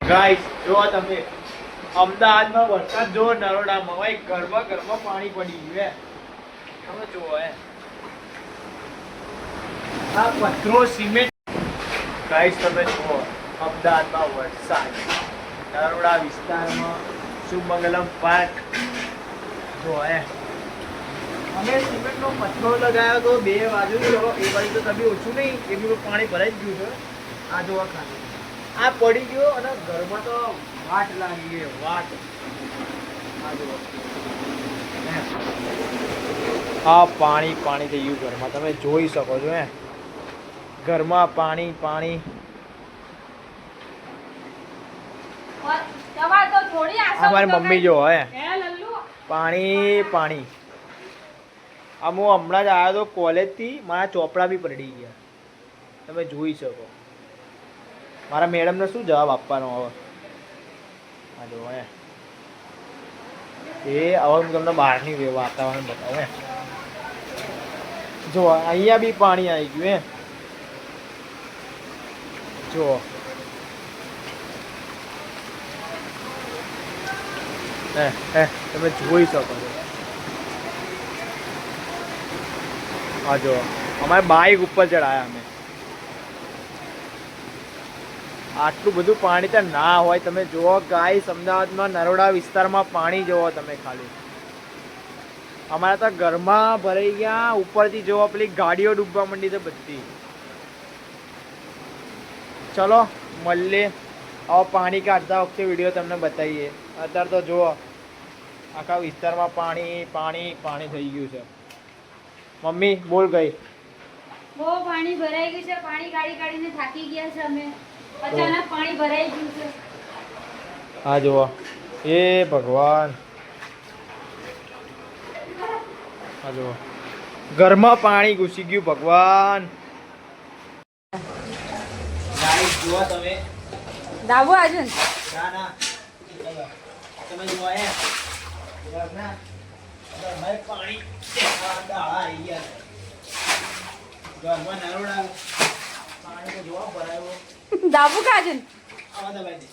guys જો તમે અમદાવાદમાં વરસાદ જો નરોડામાં ભાઈ ઘરમાં પાણી પડી ગયું તમે જુઓ આ પથરો સિમેન્ટ ગાઈસ તમે જુઓ અમદાવાદમાં વરસાદ નરોડા વિસ્તારમાં શુભમંગલમ પાર્ક જો અમે સિમેન્ટનો પથરો લગાવ્યો તો બે બાજુ એ બાજુ તો તમે ઓછું નહીં એ બધું પાણી ભરાઈ જ ગયું છે આ જોવા ખાલી આ પડી ગયો અને ઘરમાં તો વાટ લાગી ગઈ વાટ આ પાણી પાણી થઈ ગયું ઘરમાં તમે જોઈ શકો છો ઘરમાં પાણી પાણી અમારી મમ્મી જો પાણી પાણી આમ હું હમણાં જ આવ્યો તો કોલેજથી મારા ચોપડા બી પડી ગયા તમે જોઈ શકો મારા મેડમને શું જવાબ આપવાનો હવે હા જો એ હવે હું તમને બહારની વાતાવરણ બતાવું જો અહીંયા બી પાણી આવી ગયું જો તમે જોઈ શકો છો હા જો અમારે બાઇક ઉપર ચડાયા અમે આટલું બધું પાણી તો ના હોય તમે જુઓ ગાઈસ અમદાવાદમાં નરોડા વિસ્તારમાં પાણી જુઓ તમે ખાલી અમારા તો ઘરમાં ભરાઈ ગયા ઉપરથી જુઓ પેલી ગાડીઓ ડૂબવા માંડી છે બધી ચલો મળીએ હવે પાણી કાઢતા વખતે વિડીયો તમને બતાવીએ અત્યારે તો જુઓ આખા વિસ્તારમાં પાણી પાણી પાણી થઈ ગયું છે મમ્મી બોલ ગઈ બહુ પાણી ભરાઈ ગયું છે પાણી કાઢીને થાકી ગયા છે અમે અચાનક પાણી ભરાઈ ગયું છે હા જુઓ એ ભગવાન હા જુઓ ઘરમાં પાણી ઘૂસી ગયું ભગવાન ગાઈસ જુઓ તમે દાબો આજન ના ના તમે જુઓ ઘરમાં પાણી દાળા આવી ગયા ઘરમાં નરોડા પાણી તો જોવા ભરાયો દાબુ કાજન આવા દબાઈ દે